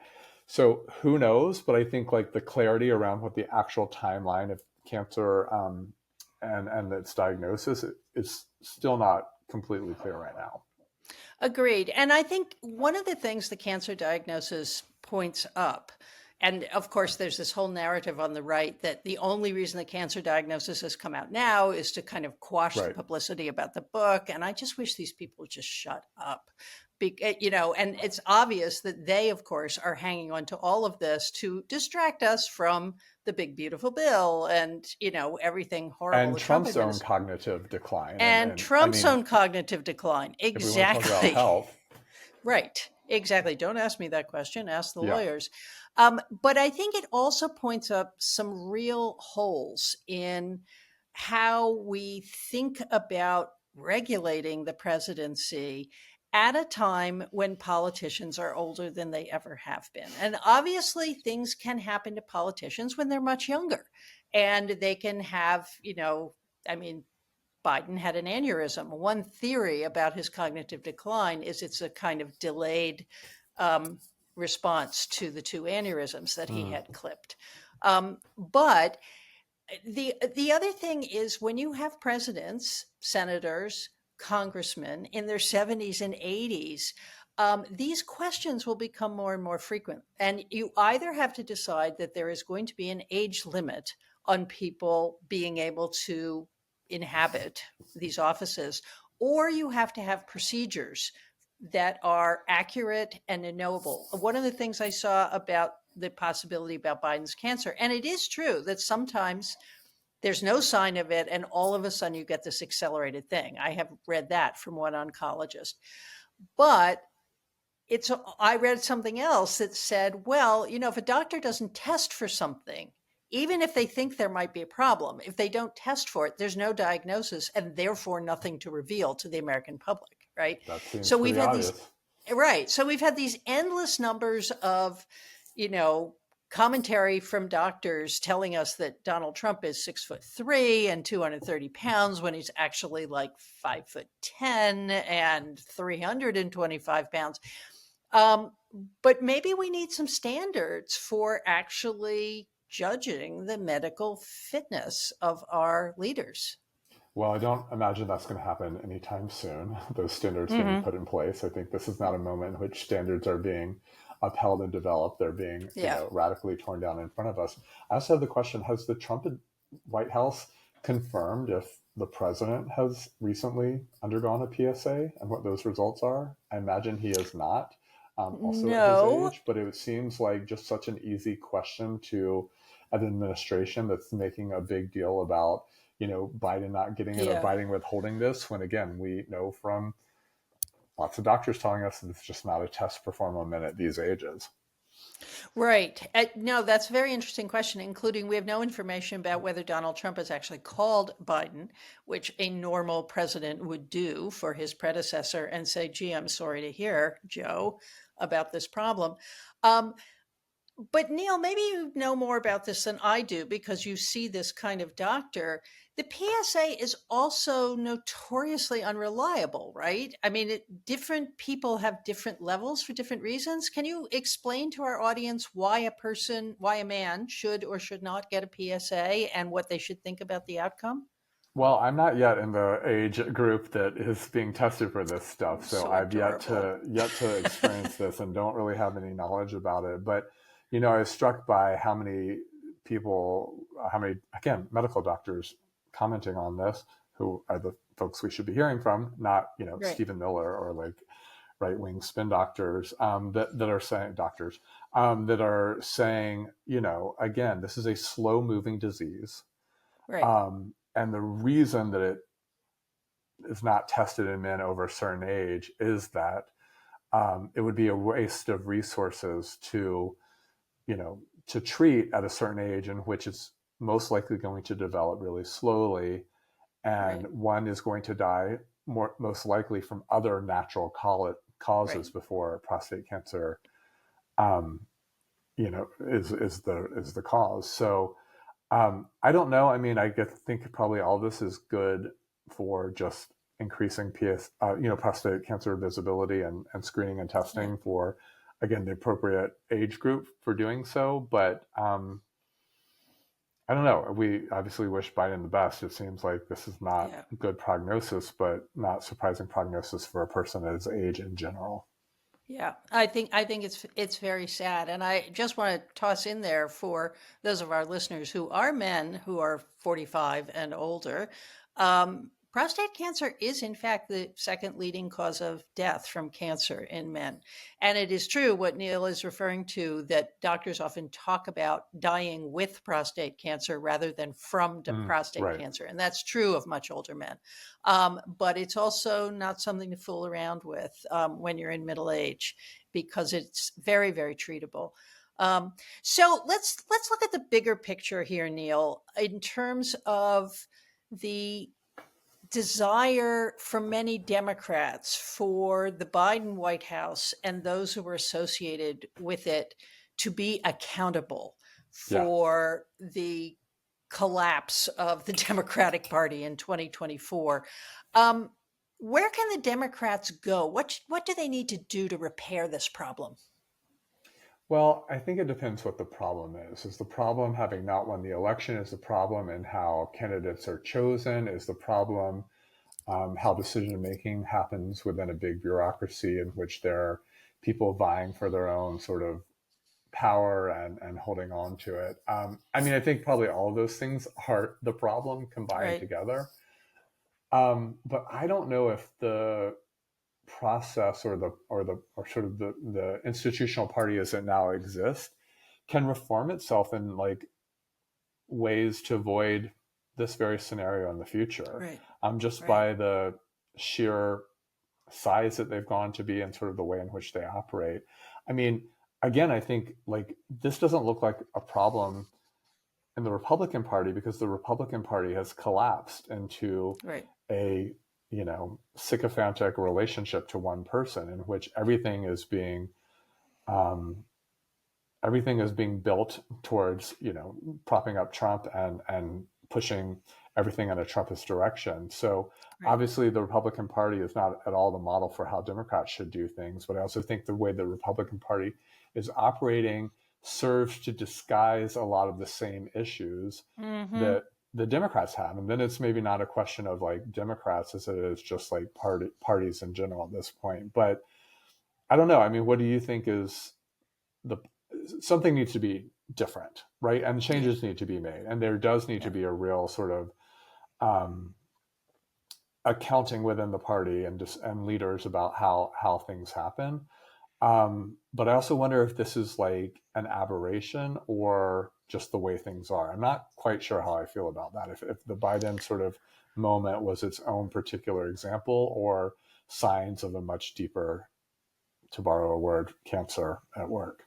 So who knows? But I think like the clarity around what the actual timeline of cancer and its diagnosis is still not completely clear right now. Agreed. And I think one of the things the cancer diagnosis points up, and of course, there's this whole narrative on the right that the only reason the cancer diagnosis has come out now is to kind of quash the publicity about the book. And I just wish these people would just shut up. You know, and it's obvious that they, of course, are hanging on to all of this to distract us from the big, beautiful bill and, you know, everything horrible. And Trump's own cognitive decline. And Trump's own cognitive decline. Exactly. If we want to talk about health. Right. Exactly. Don't ask me that question. Ask the lawyers. But I think it also points up some real holes in how we think about regulating the presidency at a time when politicians are older than they ever have been. And obviously things can happen to politicians when they're much younger, and they can have, you know, I mean, Biden had an aneurysm. One theory about his cognitive decline is it's a kind of delayed response to the two aneurysms that he had clipped. But the other thing is, when you have presidents, senators, congressmen in their 70s and 80s, these questions will become more and more frequent. And you either have to decide that there is going to be an age limit on people being able to inhabit these offices, or you have to have procedures that are accurate and knowable. One of the things I saw about the possibility about Biden's cancer, and it is true that sometimes there's no sign of it, and all of a sudden you get this accelerated thing. I have read that from one oncologist. But I read something else that said, well, you know, if a doctor doesn't test for something, even if they think there might be a problem, if they don't test for it, there's no diagnosis and therefore nothing to reveal to the American public, right? That seems so we've had obvious. So we've had these endless numbers of, you know, commentary from doctors telling us that Donald Trump is 6'3" and 230 pounds when he's actually like 5'10" and 325 pounds. But maybe we need some standards for actually judging the medical fitness of our leaders. Well, I don't imagine that's going to happen anytime soon, those standards being put in place. I think this is not a moment in which standards are being upheld and developed. They're being radically torn down in front of us. I also have the question, has the Trump White House confirmed if the president has recently undergone a PSA and what those results are? I imagine he has not, also at his age, but it seems like just such an easy question to an administration that's making a big deal about, you know, Biden not getting it or Biden withholding this, when again, we know from lots of doctors telling us that it's just not a test performed on men at these ages. Right. No, that's a very interesting question, including we have no information about whether Donald Trump has actually called Biden, which a normal president would do for his predecessor, and say, gee, I'm sorry to hear, Joe, about this problem. But Neil, maybe you know more about this than I do because you see this kind of doctor. The PSA is also notoriously unreliable, right? I mean, different people have different levels for different reasons. Can you explain to our audience why a man should or should not get a PSA and what they should think about the outcome? Well, I'm not yet in the age group that is being tested for this stuff, so So I've adorable. yet to experience this and don't really have any knowledge about it. But I was struck by how many people, how many again medical doctors commenting on this, who are the folks we should be hearing from, not Right, Stephen Miller or like right wing spin doctors that are saying that are saying again, this is a slow moving disease, right, and the reason that it is not tested in men over a certain age is that it would be a waste of resources to treat at a certain age in which it's most likely going to develop really slowly, and right, one is going to die most likely from other natural right. causes before prostate cancer um, is the cause. So I don't know. I mean, think probably all this is good for just increasing prostate cancer visibility and screening and Yeah. testing for, again, the appropriate age group for doing so. But I don't know. We obviously wish Biden the best. It seems like this is not Yeah. good prognosis, but not surprising prognosis for a person at his age in general. Yeah, I think it's very sad, and I just want to toss in there for those of our listeners who are men who are 45 and older. Prostate cancer is, in fact, the second leading cause of death from cancer in men, and it is true what Neil is referring to, that doctors often talk about dying with prostate cancer rather than from prostate Right. cancer, and that's true of much older men. But it's also not something to fool around with when you're in middle age, because it's very, very treatable. Um, so let's look at the bigger picture here, Neil, in terms of the desire for many Democrats for the Biden White House and those who were associated with it to be accountable Yeah. for the collapse of the Democratic Party in 2024. Um, where can the Democrats go? What do they need to do to repair this problem? Well, I think it depends what the problem is. Is the problem having not won the election? Is the problem in how candidates are chosen? Is the problem how decision making happens within a big bureaucracy in which there are people vying for their own sort of power and holding on to it? I mean, I think probably all of those things are the problem combined Right, together. But I don't know if the process or sort of the institutional party as it now exists can reform itself in like ways to avoid this very scenario in the future, right, just right, by the sheer size that they've gone to be and sort of the way in which they operate. I mean, again, I think like this doesn't look like a problem in the Republican Party because the Republican Party has collapsed into right, a sycophantic relationship to one person in which um, everything is being built towards propping up Trump and pushing everything in a Trumpist direction. So right, obviously the Republican Party is not at all the model for how Democrats should do things, but I also think the way the Republican Party is operating serves to disguise a lot of the same issues mm-hmm, that the Democrats have. And then it's maybe not a question of like Democrats as it is just like parties in general at this point. But I don't know. I mean, what do you think is the something needs to be different, right? And yeah, changes need to be made, and there does need to yeah. be a real sort of um, accounting within the party and leaders about how things happen. But I also wonder if this is like an aberration or just the way things are. I'm not quite sure how I feel about that. If the Biden sort of moment was its own particular example or signs of a much deeper, to borrow a word, cancer at work.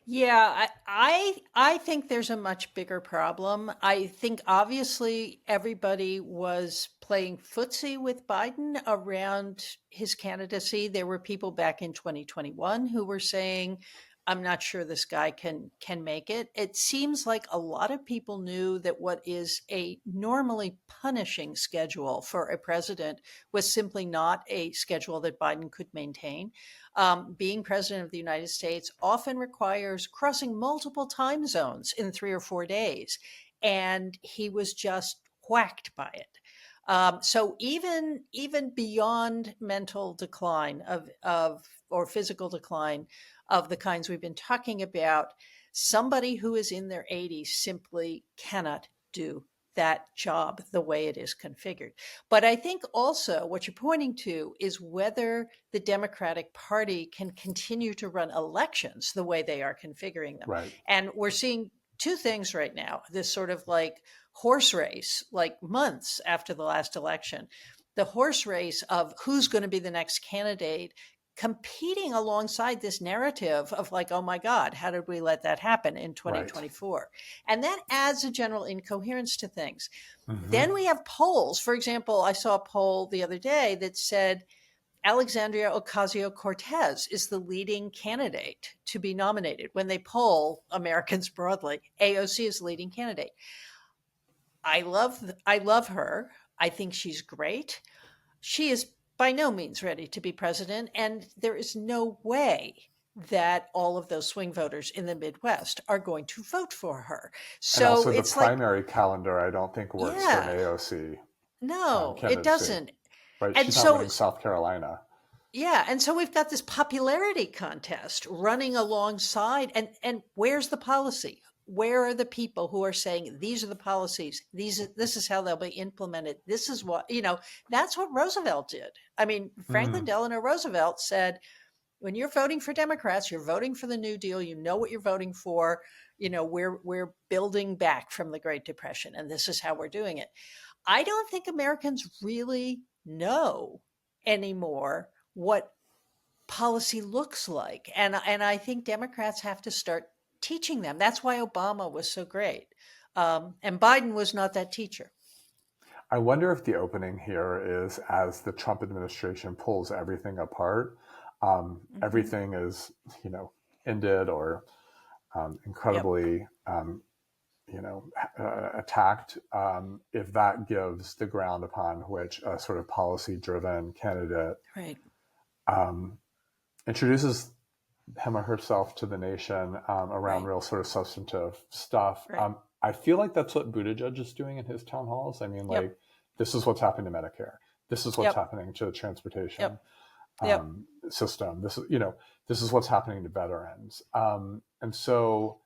Yeah, I think there's a much bigger problem. I think obviously everybody was playing footsie with Biden around his candidacy. There were people back in 2021 who were saying, I'm not sure this guy can make it. It seems like a lot of people knew that what is a normally punishing schedule for a president was simply not a schedule that Biden could maintain. Being president of the United States often requires crossing multiple time zones in 3 or 4 days. And he was just whacked by it. So even beyond mental decline of or physical decline of the kinds we've been talking about, somebody who is in their 80s simply cannot do that job the way it is configured. But I think also what you're pointing to is whether the Democratic Party can continue to run elections the way they are configuring them. Right. And we're seeing two things right now, this sort of like horse race, like months after the last election, the horse race of who's going to be the next candidate, competing alongside this narrative of like, oh my God, how did we let that happen in Right. 2024? And that adds a general incoherence to things. Mm-hmm. Then we have polls. For example, I saw a poll the other day that said Alexandria Ocasio-Cortez is the leading candidate to be nominated. When they poll Americans broadly, AOC is the leading candidate. I love her. I think she's great. She is by no means ready to be president, and there is no way that all of those swing voters in the Midwest are going to vote for her. And So also the it's like, primary calendar, I don't think works for an yeah, AOC no, it candidacy. doesn't. Right? And She's not so, winning South Carolina. yeah, and so we've got this popularity contest running alongside, and where's the policy? Where are the people who are saying these are the policies? This is how they'll be implemented. This is what, that's what Roosevelt did. I mean, Franklin Delano Roosevelt said, when you're voting for Democrats, you're voting for the New Deal. You know what you're voting for. We're building back from the Great Depression, and this is how we're doing it. I don't think Americans really know anymore what policy looks like. And I think Democrats have to start teaching them. That's why Obama was so great. And Biden was not that teacher. I wonder if the opening here is as the Trump administration pulls everything apart, everything is, ended or incredibly, attacked. If that gives the ground upon which a sort of policy-driven candidate Right. Introduces him or herself to the nation around Right. real sort of substantive stuff. Right. I feel like that's what Buttigieg is doing in his town halls. I mean, like, this is what's happening to Medicare. This is what's happening to the transportation system. This is what's happening to veterans. And so,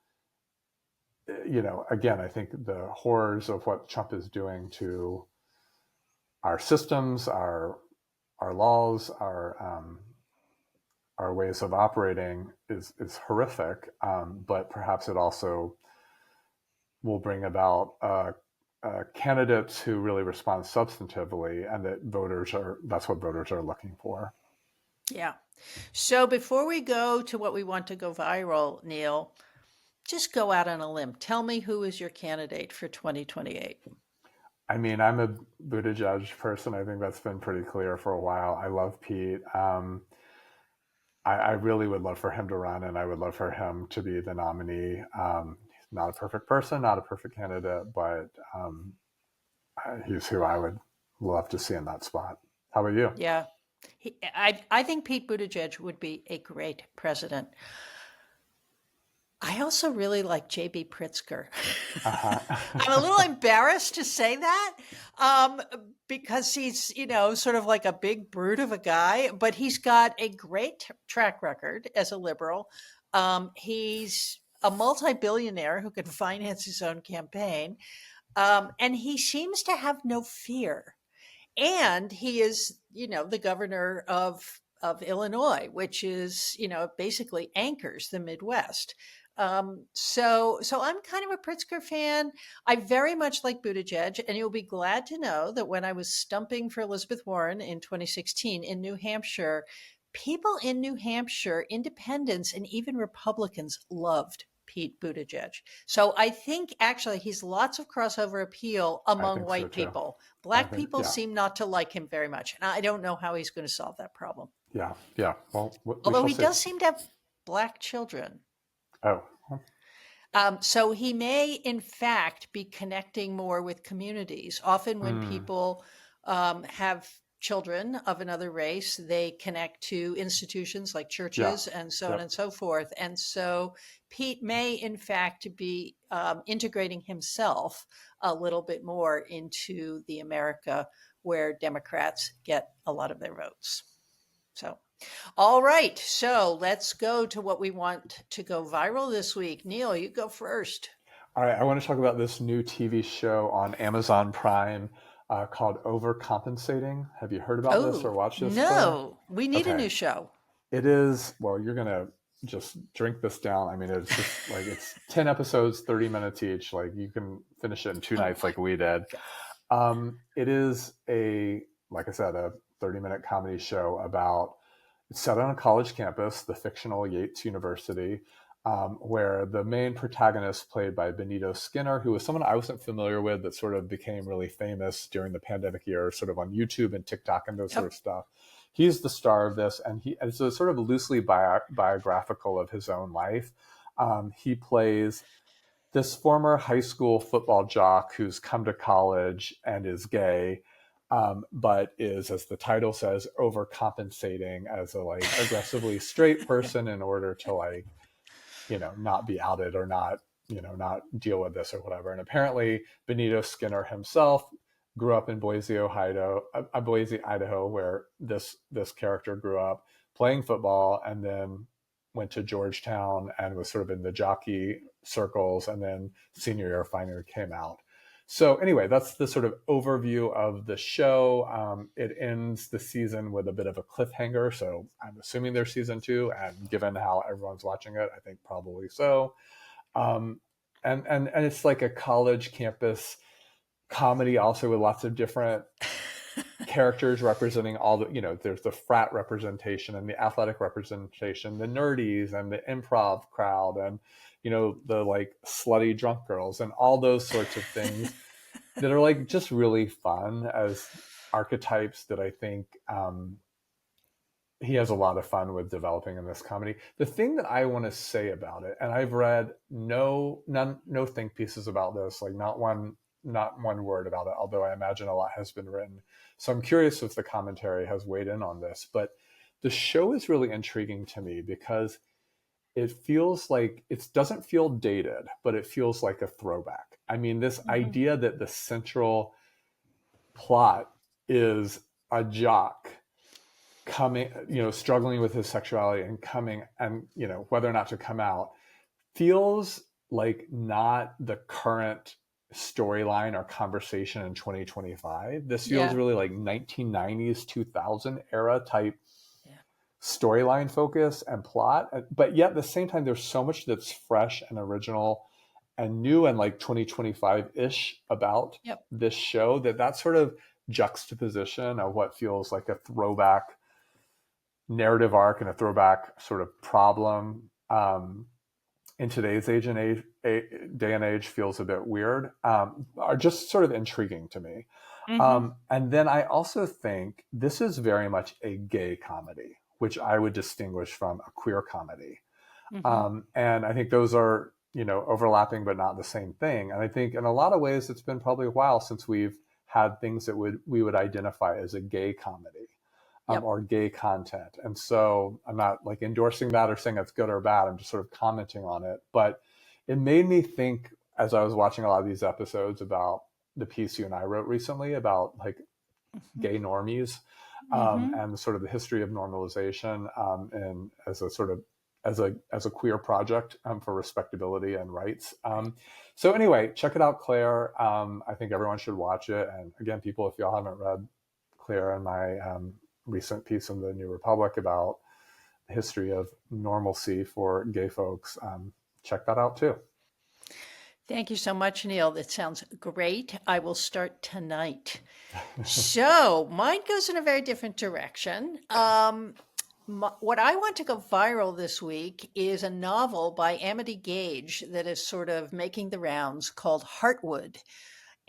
again, I think the horrors of what Trump is doing to our systems, our laws, our ways of operating is horrific, but perhaps it also will bring about candidates who really respond substantively, and that's what voters are looking for. Yeah. So before we go to what we want to go viral, Neil, just go out on a limb. Tell me who is your candidate for 2028. I mean, I'm a Buttigieg person. I think that's been pretty clear for a while. I love Pete. I really would love for him to run, and I would love for him to be the nominee. He's not a perfect person, not a perfect candidate, but he's who I would love to see in that spot. How about you? Yeah. I think Pete Buttigieg would be a great president. I also really like J.B. Pritzker. I'm a little embarrassed to say that because he's, sort of like a big brute of a guy, but he's got a great track record as a liberal. He's a multi-billionaire who can finance his own campaign. And he seems to have no fear. And he is, the governor of Illinois, which is, basically anchors the Midwest. So I'm kind of a Pritzker fan. I very much like Buttigieg, and you'll be glad to know that when I was stumping for Elizabeth Warren in 2016 in New Hampshire, people in New Hampshire, independents and even Republicans, loved Pete Buttigieg. So I think actually he's lots of crossover appeal among white people. Black people seem not to like him very much, and I don't know how he's going to solve that problem. Yeah. Well, although he does seem to have Black children. Oh. So he may, in fact, be connecting more with communities. Often when people have children of another race, they connect to institutions like Yeah. churches and so on Yep. and so forth. And so Pete may, in fact, be integrating himself a little bit more into the America where Democrats get a lot of their votes. So, all right. So let's go to what we want to go viral this week. Neil, you go first. All right, I want to talk about this new TV show on Amazon Prime called Overcompensating. Have you heard about this or Oh, watched this, Claire? no, we need a Okay. new show. It is, well, you're going to just drink this down. I mean, it's just like it's 10 episodes, 30 minutes each. Like you can finish it in 2 nights Oh like we did. God. It is like I said, a 30-minute comedy show about, it's set on a college campus, the fictional Yates University, where the main protagonist, played by Benito Skinner, who was someone I wasn't familiar with, that sort of became really famous during the pandemic year, sort of on YouTube and TikTok and those sort Yep. of stuff. He's the star of this, and it's a sort of loosely biographical of his own life. He plays this former high school football jock who's come to college and is gay, but is, as the title says, overcompensating as a like aggressively straight person in order to like, not be outed or not, not deal with this or whatever. And apparently Benito Skinner himself grew up in Boise, Idaho, where this character grew up playing football, and then went to Georgetown and was sort of in the jockey circles, and then senior year finally came out. So anyway, that's the sort of overview of the show. It ends the season with a bit of a cliffhanger, so I'm assuming there's season 2, and given how everyone's watching it, I think probably so. And it's like a college campus comedy, also with lots of different characters representing all the, there's the frat representation and the athletic representation, the nerdies and the improv crowd, and the like slutty drunk girls and all those sorts of things that are like just really fun as archetypes that I think he has a lot of fun with developing in this comedy. The thing that I want to say about it, and I've read no think pieces about this, like not one word about it, although I imagine a lot has been written. So I'm curious if the commentary has weighed in on this, but the show is really intriguing to me because it feels like it doesn't feel dated, but it feels like a throwback. I mean, this idea that the central plot is a jock coming, struggling with his sexuality and coming, and, whether or not to come out, feels like not the current storyline or conversation in 2025. This feels Yeah. really like 1990s, 2000 era type Yeah. storyline focus and plot. But yet at the same time, there's so much that's fresh and original and new and like 2025-ish about Yep. this show, that sort of juxtaposition of what feels like a throwback narrative arc and a throwback sort of problem in today's day and age feels a bit weird, are just sort of intriguing to me. And then I also think this is very much a gay comedy, which I would distinguish from a queer comedy. And I think those are, overlapping, but not the same thing. And I think in a lot of ways, it's been probably a while since we've had things that we would identify as a gay comedy. Yep. Or gay content. And so I'm not like endorsing that or saying it's good or bad. I'm just sort of commenting on it. But it made me think, as I was watching a lot of these episodes, about the piece you and I wrote recently about like gay normies, and sort of the history of normalization, and as a sort of as a queer project for respectability and rights. So anyway, check it out, Claire. I think everyone should watch it. And again, people, if y'all haven't read Claire and my recent piece in the New Republic about the history of normalcy for gay folks, check that out too. Thank you so much, Neil. That sounds great. I will start tonight. So mine goes in a very different direction. What I want to go viral this week is a novel by Amity Gage that is sort of making the rounds, called Heartwood.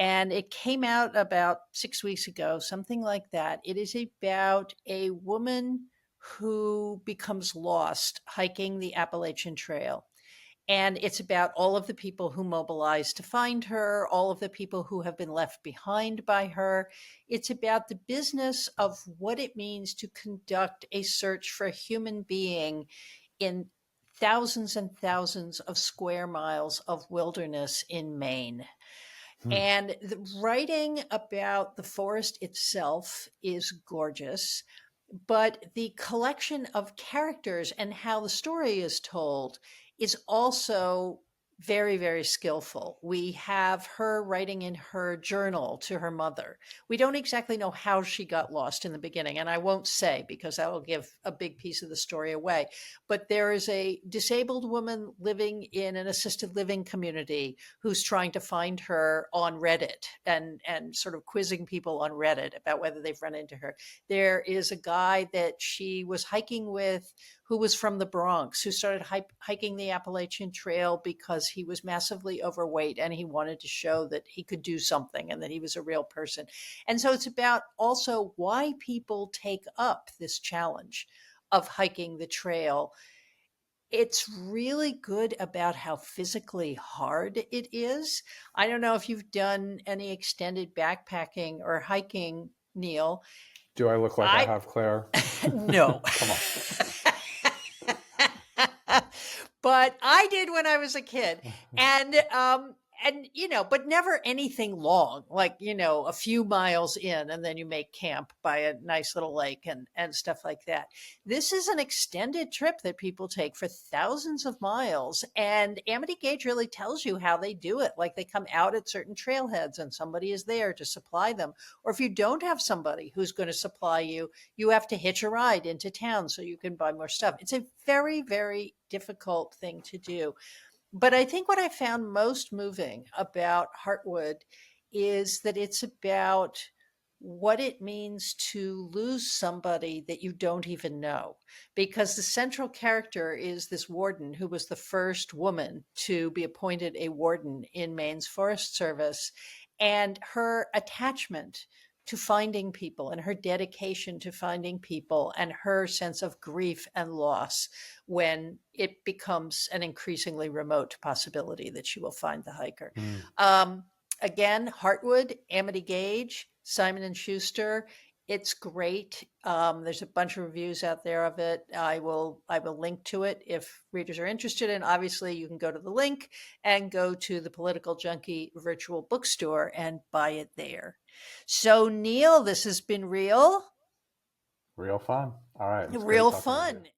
And it came out about 6 weeks ago, something like that. It is about a woman who becomes lost hiking the Appalachian Trail. And it's about all of the people who mobilized to find her, all of the people who have been left behind by her. It's about the business of what it means to conduct a search for a human being in thousands and thousands of square miles of wilderness in Maine. Hmm. And the writing about the forest itself is gorgeous, but the collection of characters and how the story is told is also very, very skillful. We have her writing in her journal to her mother. We don't exactly know how she got lost in the beginning, and I won't say because that will give a big piece of the story away. But there is a disabled woman living in an assisted living community who's trying to find her on Reddit and sort of quizzing people on Reddit about whether they've run into her. There is a guy that she was hiking with who was from the Bronx, who started hiking the Appalachian Trail because he was massively overweight and he wanted to show that he could do something and that he was a real person. And so it's about also why people take up this challenge of hiking the trail. It's really good about how physically hard it is. I don't know if you've done any extended backpacking or hiking, Neil. Do I look like I I have, Claire? no. Come on. But I did when I was a kid. And but never anything long, like, a few miles in and then you make camp by a nice little lake and stuff like that. This is an extended trip that people take for thousands of miles. And Amity Gage really tells you how they do it. Like they come out at certain trailheads and somebody is there to supply them. Or if you don't have somebody who's going to supply you, you have to hitch a ride into town so you can buy more stuff. It's a very, very difficult thing to do. But I think what I found most moving about Heartwood is that it's about what it means to lose somebody that you don't even know. Because the central character is this warden who was the first woman to be appointed a warden in Maine's Forest Service. And her attachment to finding people and her dedication to finding people and her sense of grief and loss when it becomes an increasingly remote possibility that she will find the hiker. Hmm. Again, Heartwood, Amity Gage, Simon and Schuster. It's great. There's a bunch of reviews out there of it. I will link to it if readers are interested. And obviously, you can go to the link and go to the Political Junkie virtual bookstore and buy it there. So, Neil, this has been real Real fun. All right. It's great real talking with you. fun.